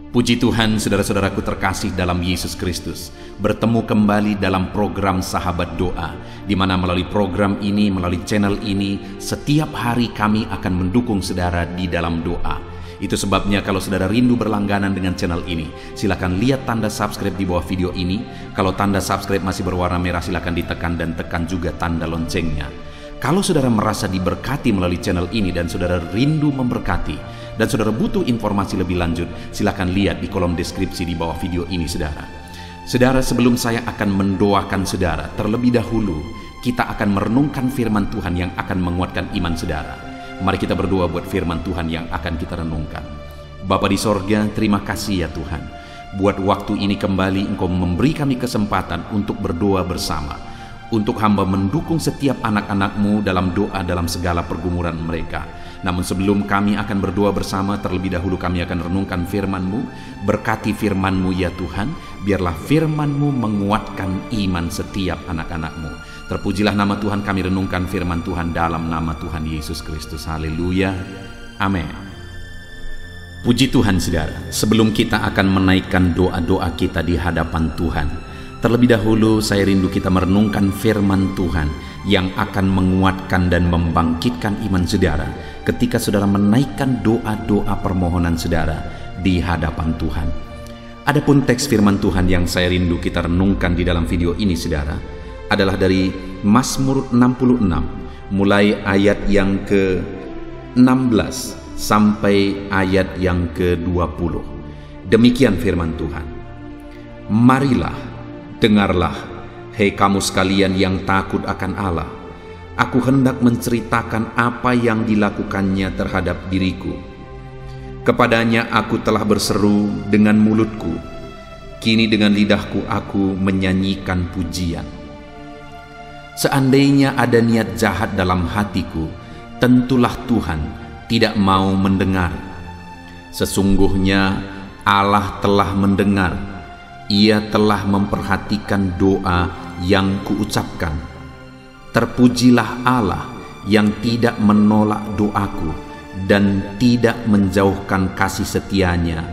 Puji Tuhan, saudara-saudaraku terkasih dalam Yesus Kristus, bertemu kembali dalam program Sahabat Doa, di mana melalui program ini, melalui channel ini, setiap hari kami akan mendukung saudara di dalam doa. Itu sebabnya kalau saudara rindu berlangganan dengan channel ini, silakan lihat tanda subscribe di bawah video ini. Kalau tanda subscribe masih berwarna merah, silakan ditekan dan tekan juga tanda loncengnya. Kalau saudara merasa diberkati melalui channel ini dan saudara rindu memberkati, dan saudara butuh informasi lebih lanjut, silakan lihat di kolom deskripsi di bawah video ini, saudara. Saudara, sebelum saya akan mendoakan saudara, terlebih dahulu kita akan merenungkan firman Tuhan yang akan menguatkan iman saudara. Mari kita berdoa buat firman Tuhan yang akan kita renungkan. Bapa di sorga, terima kasih ya Tuhan. Buat waktu ini kembali Engkau memberi kami kesempatan untuk berdoa bersama. Untuk hamba mendukung setiap anak-anak-Mu dalam doa dalam segala pergumulan mereka. Namun sebelum kami akan berdoa bersama, terlebih dahulu kami akan renungkan firman-Mu. Berkati firman-Mu ya Tuhan, biarlah firman-Mu menguatkan iman setiap anak-anak-Mu. Terpujilah nama Tuhan, kami renungkan firman Tuhan dalam nama Tuhan Yesus Kristus. Haleluya, amin. Puji Tuhan saudara, sebelum kita akan menaikkan doa-doa kita di hadapan Tuhan, terlebih dahulu saya rindu kita merenungkan firman Tuhan yang akan menguatkan dan membangkitkan iman saudara ketika saudara menaikkan doa-doa permohonan saudara di hadapan Tuhan. Adapun teks firman Tuhan yang saya rindu kita renungkan di dalam video ini saudara adalah dari Mazmur 66 mulai ayat yang ke-16 sampai ayat yang ke-20. Demikian firman Tuhan. Marilah, dengarlah, hei kamu sekalian yang takut akan Allah. Aku hendak menceritakan apa yang dilakukannya terhadap diriku. Kepadanya aku telah berseru dengan mulutku, kini dengan lidahku aku menyanyikan pujian. Seandainya ada niat jahat dalam hatiku, tentulah Tuhan tidak mau mendengar. Sesungguhnya Allah telah mendengar, Ia telah memperhatikan doa yang kuucapkan. Terpujilah Allah yang tidak menolak doaku dan tidak menjauhkan kasih setianya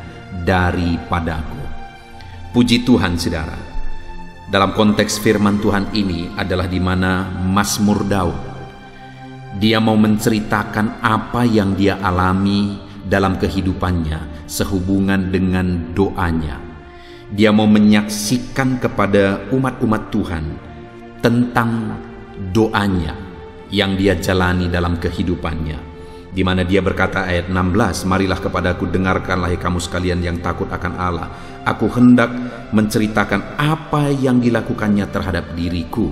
daripadaku. Puji Tuhan saudara. Dalam konteks firman Tuhan ini adalah di mana Mazmur Daud, dia mau menceritakan apa yang dia alami dalam kehidupannya sehubungan dengan doanya. Dia mau menyaksikan kepada umat-umat Tuhan tentang doanya yang dia jalani dalam kehidupannya. Di mana dia berkata ayat 16, marilah kepadaku, dengarkanlah kamu sekalian yang takut akan Allah. Aku hendak menceritakan apa yang dilakukannya terhadap diriku.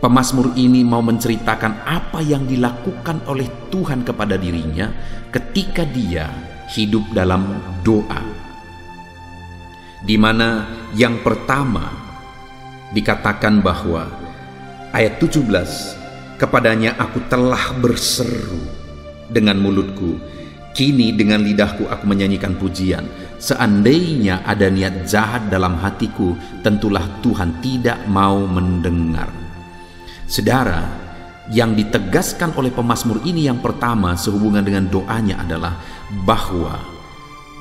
Pemazmur ini mau menceritakan apa yang dilakukan oleh Tuhan kepada dirinya ketika dia hidup dalam doa. Di mana yang pertama dikatakan bahwa ayat 17, kepadanya aku telah berseru dengan mulutku, kini dengan lidahku aku menyanyikan pujian. Seandainya ada niat jahat dalam hatiku, tentulah Tuhan tidak mau mendengar. Saudara, yang ditegaskan oleh pemazmur ini yang pertama sehubungan dengan doanya adalah bahwa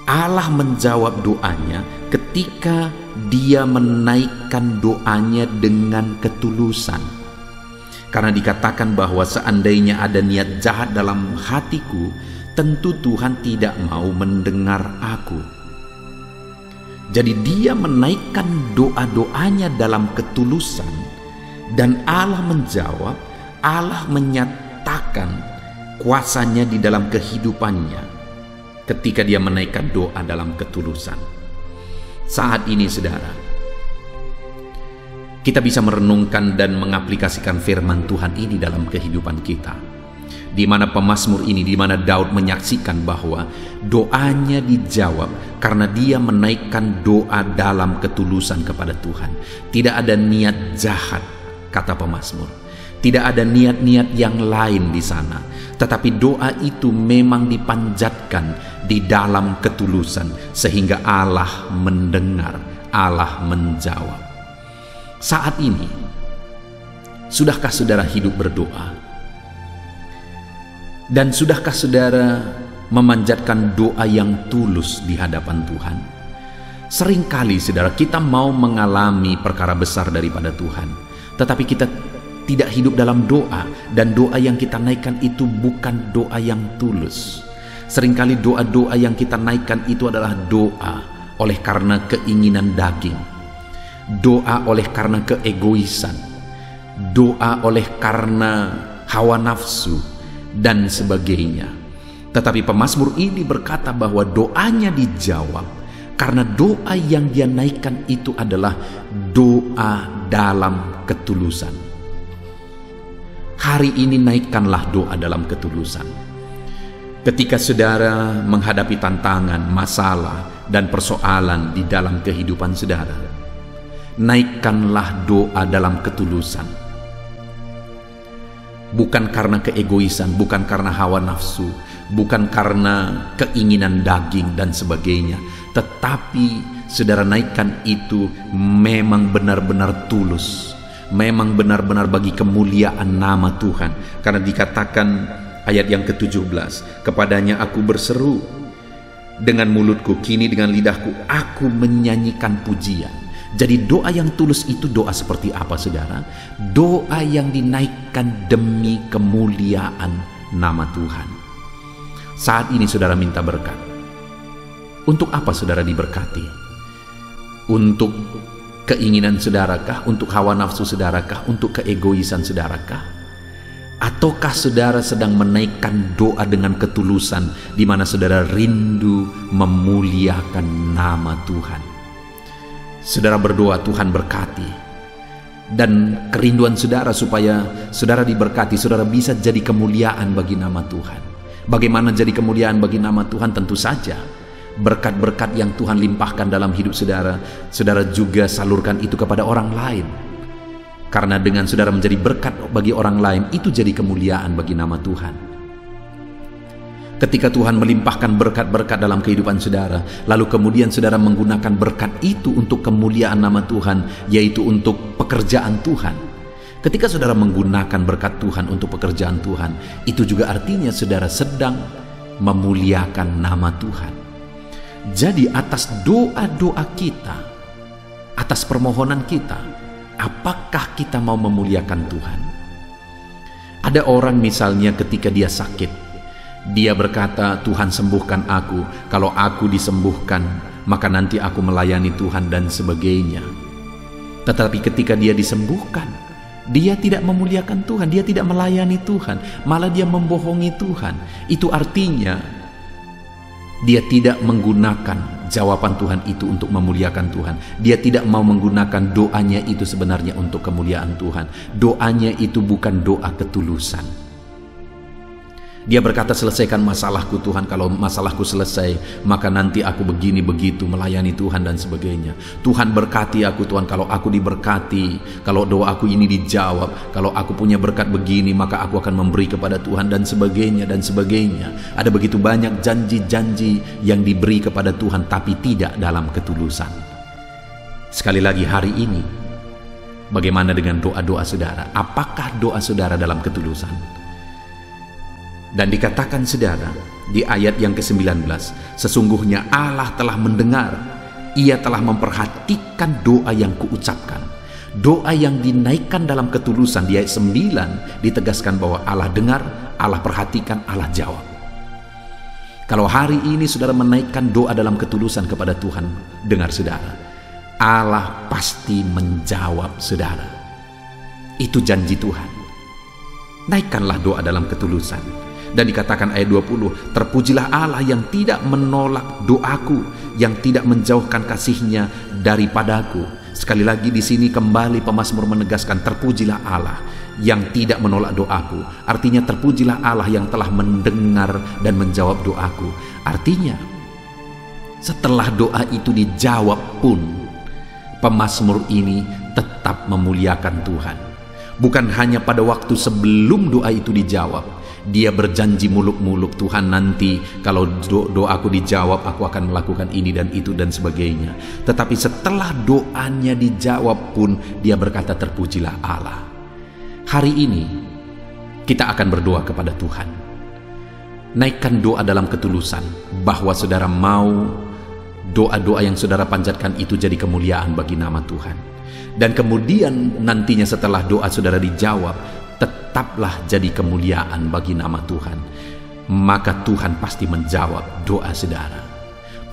Allah menjawab doanya ketika dia menaikkan doanya dengan ketulusan. Karena dikatakan bahwa seandainya ada niat jahat dalam hatiku, tentu Tuhan tidak mau mendengar aku. Jadi dia menaikkan doa-doanya dalam ketulusan, dan Allah menjawab, Allah menyatakan kuasanya di dalam kehidupannya ketika dia menaikkan doa dalam ketulusan. Saat ini saudara, kita bisa merenungkan dan mengaplikasikan firman Tuhan ini dalam kehidupan kita. Di mana pemazmur ini, di mana Daud menyaksikan bahwa doanya dijawab karena dia menaikkan doa dalam ketulusan kepada Tuhan. Tidak ada niat jahat, kata pemazmur. Tidak ada niat-niat yang lain di sana. Tetapi doa itu memang dipanjatkan di dalam ketulusan sehingga Allah mendengar, Allah menjawab. Saat ini, sudahkah saudara hidup berdoa? Dan sudahkah saudara memanjatkan doa yang tulus di hadapan Tuhan. Seringkali saudara, kita mau mengalami perkara besar daripada Tuhan, tetapi kita tidak hidup dalam doa, dan doa yang kita naikkan itu bukan doa yang tulus. Seringkali doa-doa yang kita naikkan itu adalah doa oleh karena keinginan daging, doa oleh karena keegoisan, doa oleh karena hawa nafsu, dan sebagainya. Tetapi pemazmur ini berkata bahwa doanya dijawab karena doa yang dia naikkan itu adalah doa dalam ketulusan. Hari ini naikkanlah doa dalam ketulusan. Ketika saudara menghadapi tantangan, masalah, dan persoalan di dalam kehidupan saudara, naikkanlah doa dalam ketulusan. Bukan karena keegoisan, bukan karena hawa nafsu, bukan karena keinginan daging dan sebagainya, tetapi saudara naikkan itu memang benar-benar tulus, memang benar-benar bagi kemuliaan nama Tuhan. Karena dikatakan ayat yang ke-17, kepadanya aku berseru dengan mulutku, kini dengan lidahku aku menyanyikan pujian. Jadi doa yang tulus itu doa seperti apa saudara? Doa yang dinaikkan demi kemuliaan nama Tuhan. Saat ini saudara minta berkat. Untuk apa saudara diberkati? Untuk keinginan saudarakah? Untuk hawa nafsu saudarakah? Untuk keegoisan saudarakah? Ataukah saudara sedang menaikkan doa dengan ketulusan, di mana saudara rindu memuliakan nama Tuhan? Saudara berdoa Tuhan berkati, dan kerinduan saudara supaya saudara diberkati, saudara bisa jadi kemuliaan bagi nama Tuhan. Bagaimana jadi kemuliaan bagi nama Tuhan? Tentu saja berkat-berkat yang Tuhan limpahkan dalam hidup saudara, saudara juga salurkan itu kepada orang lain. Karena dengan saudara menjadi berkat bagi orang lain, itu jadi kemuliaan bagi nama Tuhan. Ketika Tuhan melimpahkan berkat-berkat dalam kehidupan saudara, lalu kemudian saudara menggunakan berkat itu untuk kemuliaan nama Tuhan, yaitu untuk pekerjaan Tuhan. Ketika saudara menggunakan berkat Tuhan untuk pekerjaan Tuhan, itu juga artinya saudara sedang memuliakan nama Tuhan. Jadi atas doa-doa kita, atas permohonan kita, apakah kita mau memuliakan Tuhan? Ada orang misalnya ketika dia sakit, dia berkata, Tuhan sembuhkan aku, kalau aku disembuhkan maka nanti aku melayani Tuhan dan sebagainya. Tetapi ketika dia disembuhkan, dia tidak memuliakan Tuhan, dia tidak melayani Tuhan, malah dia membohongi Tuhan. Itu artinya dia tidak menggunakan jawaban Tuhan itu untuk memuliakan Tuhan. Dia tidak mau menggunakan doanya itu sebenarnya untuk kemuliaan Tuhan. Doanya itu bukan doa ketulusan. Dia berkata, selesaikan masalahku Tuhan, kalau masalahku selesai maka nanti aku begini begitu melayani Tuhan dan sebagainya. Tuhan berkati aku Tuhan, kalau aku diberkati, kalau doaku ini dijawab, kalau aku punya berkat begini maka aku akan memberi kepada Tuhan dan sebagainya dan sebagainya. Ada begitu banyak janji-janji yang diberi kepada Tuhan tapi tidak dalam ketulusan. Sekali lagi hari ini, bagaimana dengan doa-doa saudara? Apakah doa saudara dalam ketulusan? Dan dikatakan saudara di ayat yang ke-19, sesungguhnya Allah telah mendengar, ia telah memperhatikan doa yang kuucapkan. Doa yang dinaikkan dalam ketulusan. Di ayat 9 ditegaskan bahwa Allah dengar, Allah perhatikan, Allah jawab. Kalau hari ini saudara menaikkan doa dalam ketulusan kepada Tuhan, dengar saudara, Allah pasti menjawab saudara. Itu janji Tuhan. Naikkanlah doa dalam ketulusan. Dan dikatakan ayat 20, terpujilah Allah yang tidak menolak doaku, yang tidak menjauhkan kasih-Nya daripadaku. Sekali lagi di sini kembali pemazmur menegaskan, terpujilah Allah yang tidak menolak doaku. Artinya terpujilah Allah yang telah mendengar dan menjawab doaku. Artinya setelah doa itu dijawab pun, pemazmur ini tetap memuliakan Tuhan. Bukan hanya pada waktu sebelum doa itu dijawab, dia berjanji muluk-muluk, Tuhan nanti kalau doaku dijawab aku akan melakukan ini dan itu dan sebagainya. Tetapi setelah doanya dijawab pun dia berkata, terpujilah Allah. Hari ini kita akan berdoa kepada Tuhan. Naikkan doa dalam ketulusan, bahwa saudara mau doa-doa yang saudara panjatkan itu jadi kemuliaan bagi nama Tuhan. Dan kemudian nantinya setelah doa saudara dijawab, tetaplah jadi kemuliaan bagi nama Tuhan. Maka Tuhan pasti menjawab doa saudara.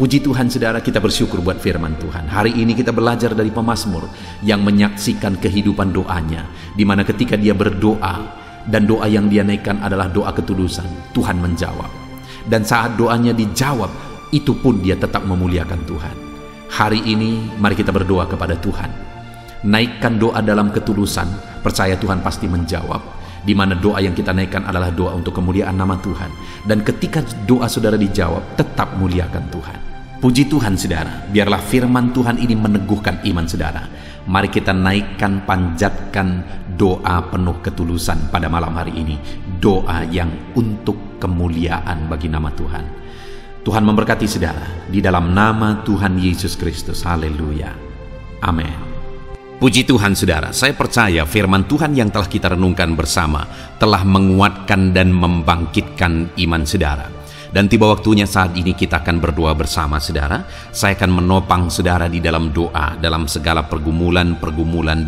Puji Tuhan saudara, kita bersyukur buat firman Tuhan. Hari ini kita belajar dari pemazmur yang menyaksikan kehidupan doanya, di mana ketika dia berdoa dan doa yang dia naikkan adalah doa ketulusan, Tuhan menjawab. Dan saat doanya dijawab, itu pun dia tetap memuliakan Tuhan. Hari ini mari kita berdoa kepada Tuhan. Naikkan doa dalam ketulusan, percaya Tuhan pasti menjawab. Di mana doa yang kita naikkan adalah doa untuk kemuliaan nama Tuhan. Dan ketika doa saudara dijawab, tetap muliakan Tuhan. Puji Tuhan saudara, biarlah firman Tuhan ini meneguhkan iman saudara. Mari kita naikkan, panjatkan doa penuh ketulusan pada malam hari ini. Doa yang untuk kemuliaan bagi nama Tuhan. Tuhan memberkati saudara di dalam nama Tuhan Yesus Kristus. Haleluya. Amin. Puji Tuhan saudara, saya percaya firman Tuhan yang telah kita renungkan bersama telah menguatkan dan membangkitkan iman saudara. Dan tiba waktunya saat ini kita akan berdoa bersama saudara. Saya akan menopang saudara di dalam doa, dalam segala pergumulan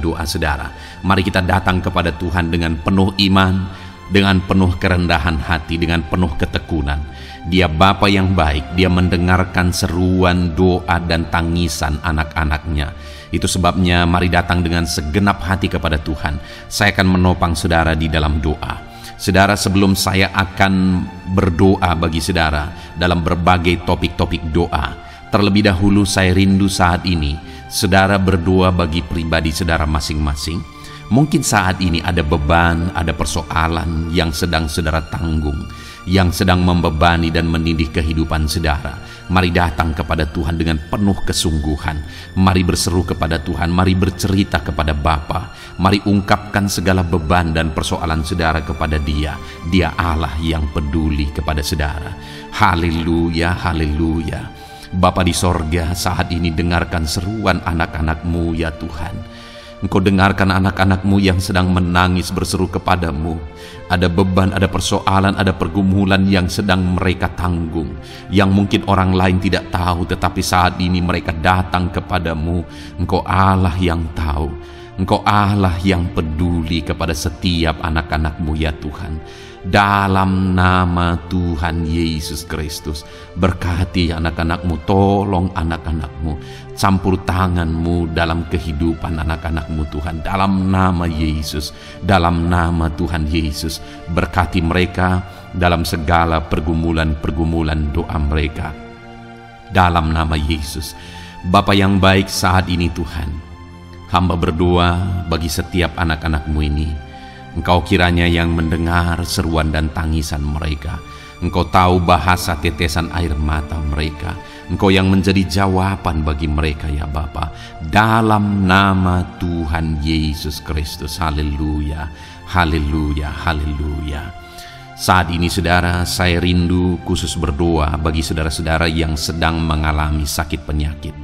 doa saudara. Mari kita datang kepada Tuhan dengan penuh iman, dengan penuh kerendahan hati, dengan penuh ketekunan. Dia Bapa yang baik, dia mendengarkan seruan doa dan tangisan anak-anaknya. Itu sebabnya mari datang dengan segenap hati kepada Tuhan. Saya akan menopang saudara di dalam doa. Saudara, sebelum saya akan berdoa bagi saudara dalam berbagai topik-topik doa, terlebih dahulu saya rindu saat ini saudara berdoa bagi pribadi saudara masing-masing. Mungkin saat ini ada beban, ada persoalan yang sedang saudara tanggung, yang sedang membebani dan menindih kehidupan saudara. Mari datang kepada Tuhan dengan penuh kesungguhan. Mari berseru kepada Tuhan, mari bercerita kepada Bapa. Mari ungkapkan segala beban dan persoalan saudara kepada Dia. Dia Allah yang peduli kepada saudara. Haleluya, haleluya. Bapa di sorga, saat ini dengarkan seruan anak-anak-Mu ya Tuhan. Engkau dengarkan anak-anak-Mu yang sedang menangis berseru kepadamu. Ada beban, ada persoalan, ada pergumulan yang sedang mereka tanggung, yang mungkin orang lain tidak tahu, tetapi saat ini mereka datang kepadamu. Engkau Allah yang tahu, Engkau Allah yang peduli kepada setiap anak-anak-Mu ya Tuhan. Dalam nama Tuhan Yesus Kristus, berkati anak-anak-Mu, tolong anak-anak-Mu, campur tangan-Mu dalam kehidupan anak-anak-Mu Tuhan. Dalam nama Yesus, dalam nama Tuhan Yesus, berkati mereka dalam segala pergumulan-pergumulan doa mereka. Dalam nama Yesus, Bapa yang baik, saat ini Tuhan, hamba berdoa bagi setiap anak-anak-Mu ini. Engkau kiranya yang mendengar seruan dan tangisan mereka. Engkau tahu bahasa tetesan air mata mereka. Engkau yang menjadi jawaban bagi mereka ya Bapa. Dalam nama Tuhan Yesus Kristus. Haleluya, haleluya, haleluya. Saat ini saudara, saya rindu khusus berdoa bagi saudara-saudara yang sedang mengalami sakit penyakit.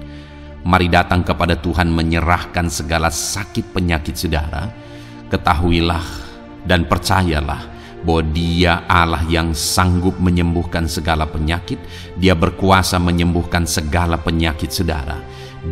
Mari datang kepada Tuhan menyerahkan segala sakit penyakit saudara. Ketahuilah dan percayalah bahwa Dia Allah yang sanggup menyembuhkan segala penyakit. Dia berkuasa menyembuhkan segala penyakit saudara.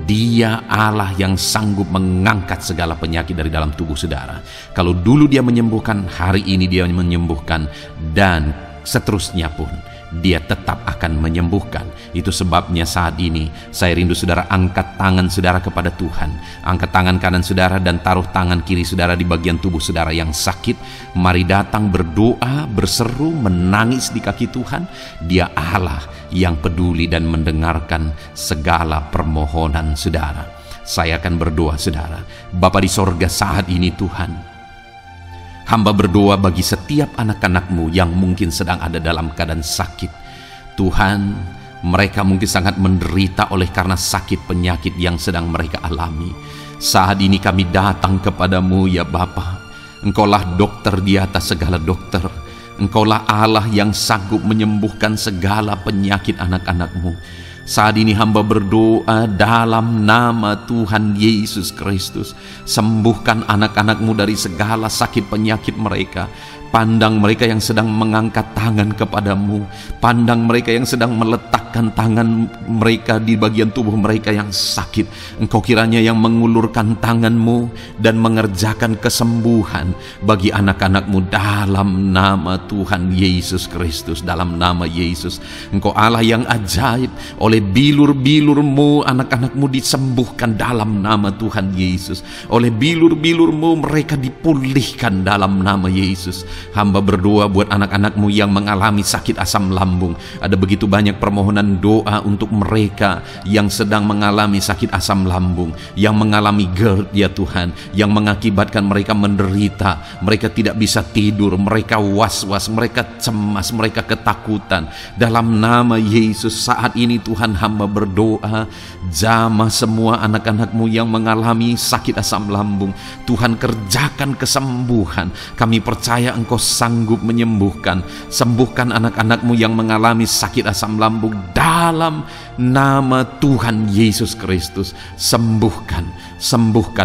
Dia Allah yang sanggup mengangkat segala penyakit dari dalam tubuh saudara. Kalau dulu Dia menyembuhkan, hari ini Dia menyembuhkan, dan seterusnya pun Dia tetap akan menyembuhkan. Itu sebabnya saat ini saya rindu saudara angkat tangan saudara kepada Tuhan. Angkat tangan kanan saudara dan taruh tangan kiri saudara di bagian tubuh saudara yang sakit. Mari datang berdoa, berseru, menangis di kaki Tuhan. Dia Allah yang peduli dan mendengarkan segala permohonan saudara. Saya akan berdoa saudara. Bapa di sorga, saat ini Tuhan, hamba berdoa bagi setiap anak-anak-Mu yang mungkin sedang ada dalam keadaan sakit. Tuhan, mereka mungkin sangat menderita oleh karena sakit penyakit yang sedang mereka alami. Saat ini kami datang kepadamu ya Bapa. Engkaulah dokter di atas segala dokter. Engkaulah Allah yang sanggup menyembuhkan segala penyakit anak-anak-Mu. Saat ini hamba berdoa dalam nama Tuhan Yesus Kristus. Sembuhkan anak-anak-Mu dari segala sakit penyakit mereka. Pandang mereka yang sedang mengangkat tangan kepadamu. Pandang mereka yang sedang meletakkan tangan mereka di bagian tubuh mereka yang sakit. Engkau kiranya yang mengulurkan tanganmu dan mengerjakan kesembuhan bagi anak-anakmu dalam nama Tuhan Yesus Kristus. Dalam nama Yesus, Engkau Allah yang ajaib. Oleh bilur-bilurmu anak-anakmu disembuhkan dalam nama Tuhan Yesus. Oleh bilur-bilurmu mereka dipulihkan dalam nama Yesus. Hamba berdoa buat anak-anakmu yang mengalami sakit asam lambung. Ada begitu banyak permohonan doa untuk mereka yang sedang mengalami sakit asam lambung, yang mengalami GERD ya Tuhan, yang mengakibatkan mereka menderita, mereka tidak bisa tidur, mereka was-was, mereka cemas, mereka ketakutan. Dalam nama Yesus saat ini Tuhan, hamba berdoa, jamah semua anak-anakmu yang mengalami sakit asam lambung. Tuhan, kerjakan kesembuhan. Kami percaya Engkau sanggup menyembuhkan. Sembuhkan anak-anakmu yang mengalami sakit asam lambung dalam nama Tuhan Yesus Kristus. Sembuhkan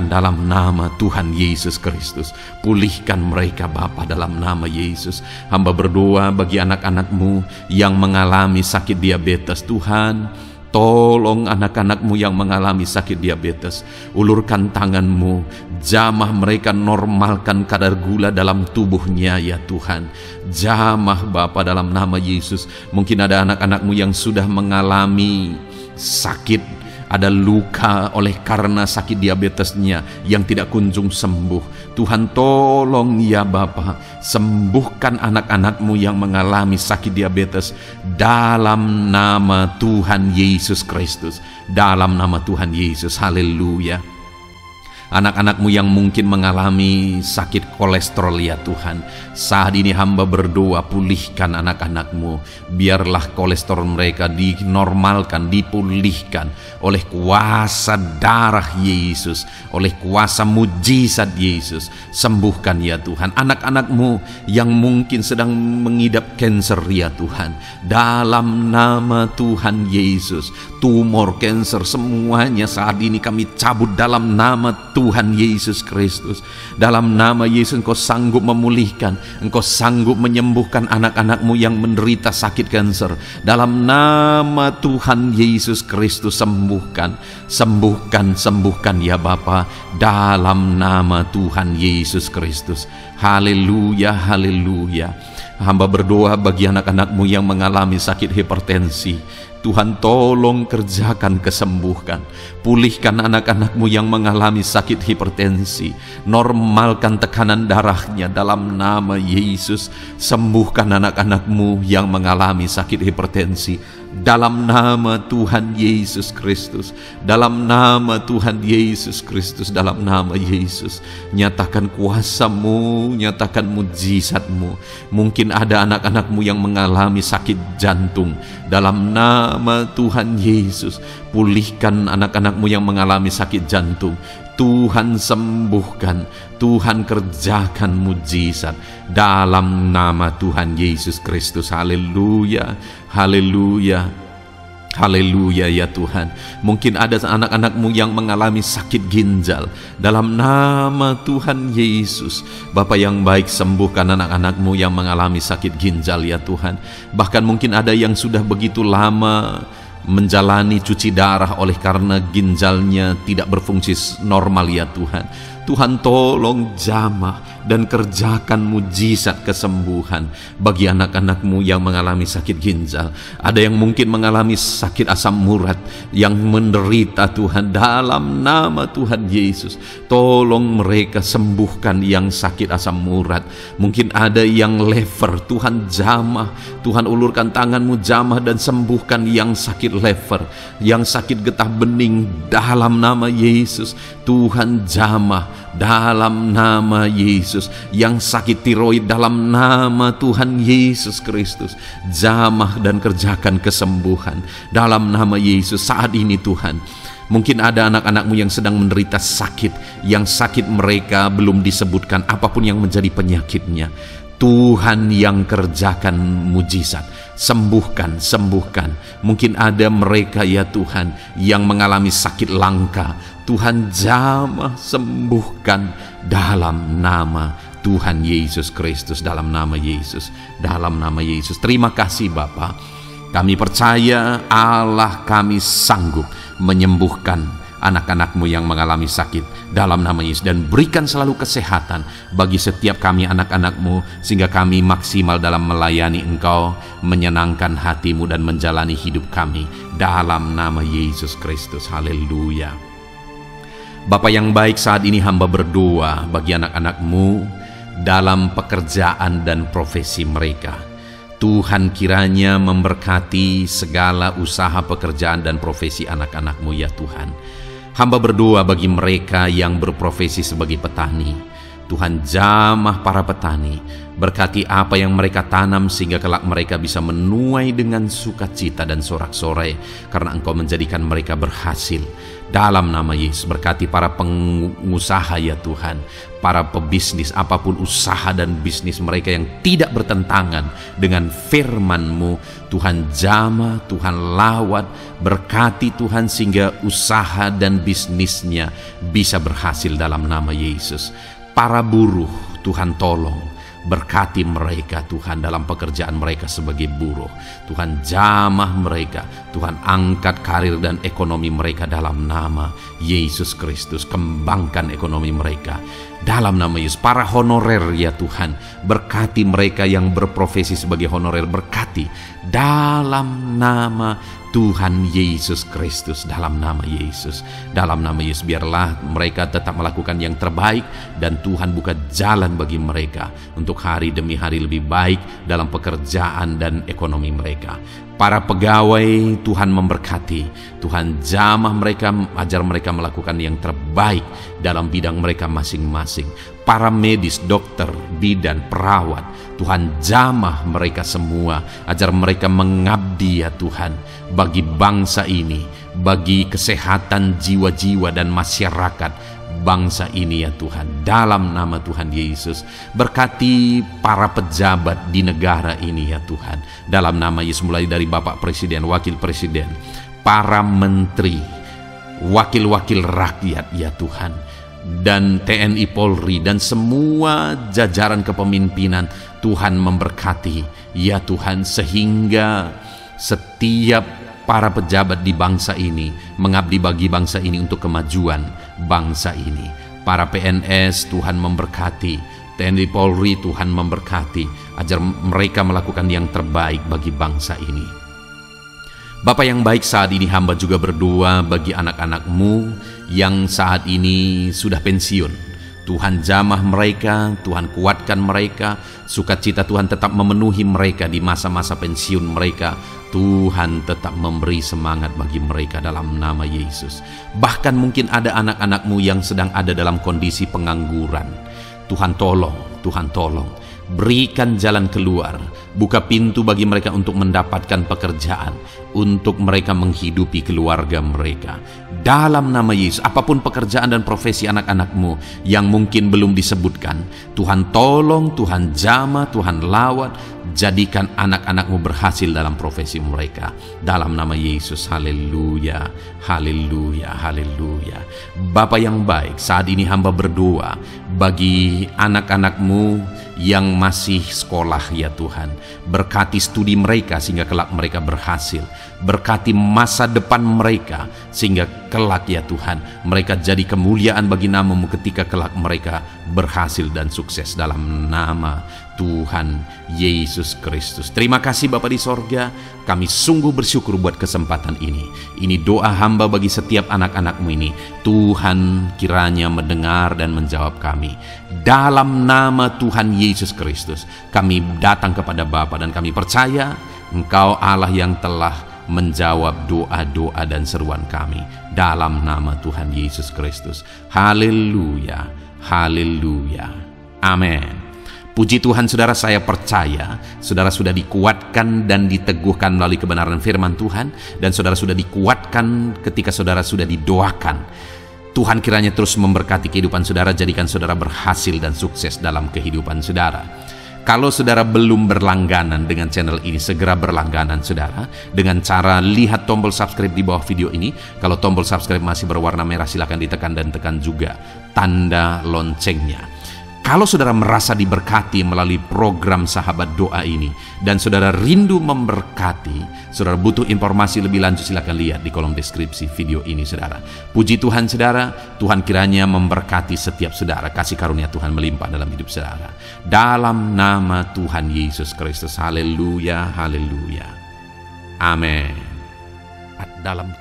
dalam nama Tuhan Yesus Kristus. Pulihkan mereka Bapa dalam nama Yesus. Hamba berdoa bagi anak-anakmu yang mengalami sakit diabetes. Tuhan, tolong anak-anakmu yang mengalami sakit diabetes. Ulurkan tanganmu, jamah mereka, normalkan kadar gula dalam tubuhnya ya Tuhan. Jamah Bapa dalam nama Yesus. Mungkin ada anak-anakmu yang sudah mengalami sakit, ada luka oleh karena sakit diabetesnya yang tidak kunjung sembuh. Tuhan, tolong ya Bapa, sembuhkan anak-anakmu yang mengalami sakit diabetes dalam nama Tuhan Yesus Kristus. Dalam nama Tuhan Yesus, haleluya. Anak-anakmu yang mungkin mengalami sakit kolesterol ya Tuhan, saat ini hamba berdoa, pulihkan anak-anakmu. Biarlah kolesterol mereka dinormalkan, dipulihkan oleh kuasa darah Yesus, oleh kuasa mujizat Yesus. Sembuhkan ya Tuhan anak-anakmu yang mungkin sedang mengidap kanker ya Tuhan. Dalam nama Tuhan Yesus, tumor, kanker, semuanya saat ini kami cabut dalam nama Tuhan Yesus Kristus. Dalam nama Yesus, Engkau sanggup memulihkan, Engkau sanggup menyembuhkan anak-anakmu yang menderita sakit kanker. Dalam nama Tuhan Yesus Kristus, sembuhkan ya Bapa. Dalam nama Tuhan Yesus Kristus. Haleluya, haleluya. Hamba berdoa bagi anak-anakmu yang mengalami sakit hipertensi. Tuhan, tolong kerjakan kesembuhan. Pulihkan anak-anakmu yang mengalami sakit hipertensi. Normalkan tekanan darahnya dalam nama Yesus. Sembuhkan anak-anakmu yang mengalami sakit hipertensi dalam nama Tuhan Yesus Kristus. Dalam nama Tuhan Yesus Kristus, dalam nama Yesus, nyatakan kuasa-Mu, nyatakan mujizat-Mu. Mungkin ada anak-anakmu yang mengalami sakit jantung. Dalam nama Tuhan Yesus, pulihkan anak-anakmu yang mengalami sakit jantung. Tuhan sembuhkan, Tuhan kerjakan mujizat dalam nama Tuhan Yesus Kristus. Haleluya, haleluya, haleluya ya Tuhan. Mungkin ada anak-anakmu yang mengalami sakit ginjal. Dalam nama Tuhan Yesus, Bapa yang baik, sembuhkan anak-anakmu yang mengalami sakit ginjal ya Tuhan. Bahkan mungkin ada yang sudah begitu lama menjalani cuci darah oleh karena ginjalnya tidak berfungsi normal ya Tuhan. Tuhan, tolong jamah dan kerjakan mujizat kesembuhan bagi anak-anakmu yang mengalami sakit ginjal. Ada yang mungkin mengalami sakit asam urat yang menderita Tuhan. Dalam nama Tuhan Yesus, tolong mereka sembuhkan yang sakit asam urat. Mungkin ada yang lever, Tuhan jamah, Tuhan ulurkan tanganmu, jamah dan sembuhkan yang sakit lever, yang sakit getah bening. Dalam nama Yesus, Tuhan jamah dalam nama Yesus. Yang sakit tiroid, dalam nama Tuhan Yesus Kristus, jamah dan kerjakan kesembuhan dalam nama Yesus. Saat ini Tuhan, mungkin ada anak-anakmu yang sedang menderita sakit, yang sakit mereka belum disebutkan apapun yang menjadi penyakitnya. Tuhan yang kerjakan mujizat, sembuhkan. Mungkin ada mereka ya Tuhan yang mengalami sakit langka. Tuhan jamah, sembuhkan dalam nama Tuhan Yesus Kristus, dalam nama Yesus, dalam nama Yesus. Terima kasih Bapa. Kami percaya Allah kami sanggup menyembuhkan anak-anak-Mu yang mengalami sakit dalam nama Yesus, dan berikan selalu kesehatan bagi setiap kami anak-anak-Mu, sehingga kami maksimal dalam melayani Engkau, menyenangkan hati-Mu dan menjalani hidup kami dalam nama Yesus Kristus. Haleluya. Bapa yang baik, saat ini hamba berdoa bagi anak-anak-Mu dalam pekerjaan dan profesi mereka. Tuhan kiranya memberkati segala usaha pekerjaan dan profesi anak-anak-Mu ya Tuhan. Hamba berdoa bagi mereka yang berprofesi sebagai petani. Tuhan jamah para petani, berkati apa yang mereka tanam sehingga kelak mereka bisa menuai dengan sukacita dan sorak-sorai karena Engkau menjadikan mereka berhasil. Dalam nama Yesus, berkati para pengusaha ya Tuhan, para pebisnis, apapun usaha dan bisnis mereka yang tidak bertentangan dengan firman-Mu. Tuhan jamah, Tuhan lawat, berkati Tuhan sehingga usaha dan bisnisnya bisa berhasil dalam nama Yesus. Para buruh, Tuhan tolong, berkati mereka Tuhan dalam pekerjaan mereka sebagai buruh. Tuhan jamah mereka, Tuhan angkat karir dan ekonomi mereka dalam nama Yesus Kristus. Kembangkan ekonomi mereka dalam nama Yesus. Para honorer ya Tuhan, berkati mereka yang berprofesi sebagai honorer, berkati dalam nama Tuhan Yesus Kristus, dalam nama Yesus, dalam nama Yesus. Biarlah mereka tetap melakukan yang terbaik, dan Tuhan buka jalan bagi mereka untuk hari demi hari lebih baik dalam pekerjaan dan ekonomi mereka. Para pegawai Tuhan memberkati, Tuhan jamah mereka, ajar mereka melakukan yang terbaik dalam bidang mereka masing-masing. Para medis, dokter, bidan, perawat, Tuhan jamah mereka semua, ajar mereka mengabdi ya Tuhan bagi bangsa ini, bagi kesehatan jiwa-jiwa dan masyarakat bangsa ini ya Tuhan, dalam nama Tuhan Yesus. Berkati para pejabat di negara ini ya Tuhan, dalam nama Yesus, mulai dari Bapak Presiden, Wakil Presiden, para menteri, wakil-wakil rakyat ya Tuhan, dan TNI Polri dan semua jajaran kepemimpinan. Tuhan memberkati ya Tuhan, sehingga setiap para pejabat di bangsa ini mengabdi bagi bangsa ini untuk kemajuan bangsa ini. Para PNS Tuhan memberkati, TNI Polri Tuhan memberkati, ajar mereka melakukan yang terbaik bagi bangsa ini. Bapa yang baik, saat ini hamba juga berdoa bagi anak-anak-Mu yang saat ini sudah pensiun. Tuhan jamah mereka, Tuhan kuatkan mereka, sukacita Tuhan tetap memenuhi mereka di masa-masa pensiun mereka. Tuhan tetap memberi semangat bagi mereka dalam nama Yesus. Bahkan mungkin ada anak-anak-Mu yang sedang ada dalam kondisi pengangguran. Tuhan tolong, Tuhan tolong, berikan jalan keluar, buka pintu bagi mereka untuk mendapatkan pekerjaan, untuk mereka menghidupi keluarga mereka. Dalam nama Yesus, apapun pekerjaan dan profesi anak-anak-Mu yang mungkin belum disebutkan, Tuhan tolong, Tuhan jamah, Tuhan lawat, jadikan anak-anak-Mu berhasil dalam profesi mereka. Dalam nama Yesus, haleluya, haleluya, haleluya. Bapa yang baik, saat ini hamba berdoa bagi anak-anak-Mu yang masih sekolah ya Tuhan. Berkati studi mereka sehingga kelak mereka berhasil. Berkati masa depan mereka sehingga kelak ya Tuhan mereka jadi kemuliaan bagi nama-Mu ketika kelak mereka berhasil dan sukses dalam nama Tuhan Yesus Kristus. Terima kasih Bapa di sorga, kami sungguh bersyukur buat kesempatan ini. Ini doa hamba bagi setiap anak-anak-Mu ini. Tuhan kiranya mendengar dan menjawab kami. Dalam nama Tuhan Yesus Kristus kami datang kepada Bapa dan kami percaya Engkau Allah yang telah menjawab doa-doa dan seruan kami. Dalam nama Tuhan Yesus Kristus. Haleluya, haleluya, amin. Puji Tuhan saudara, saya percaya saudara sudah dikuatkan dan diteguhkan melalui kebenaran firman Tuhan, dan saudara sudah dikuatkan ketika saudara sudah didoakan. Tuhan kiranya terus memberkati kehidupan saudara, jadikan saudara berhasil dan sukses dalam kehidupan saudara. Kalau saudara belum berlangganan dengan channel ini, segera berlangganan saudara dengan cara lihat tombol subscribe di bawah video ini. Kalau tombol subscribe masih berwarna merah, silakan ditekan dan tekan juga tanda loncengnya. Kalau saudara merasa diberkati melalui program Sahabat Doa ini, dan saudara rindu memberkati, saudara butuh informasi lebih lanjut, silakan lihat di kolom deskripsi video ini, saudara. Puji Tuhan, saudara. Tuhan kiranya memberkati setiap saudara. Kasih karunia Tuhan melimpah dalam hidup saudara. Dalam nama Tuhan Yesus Kristus. Haleluya, haleluya. Amin. Dalam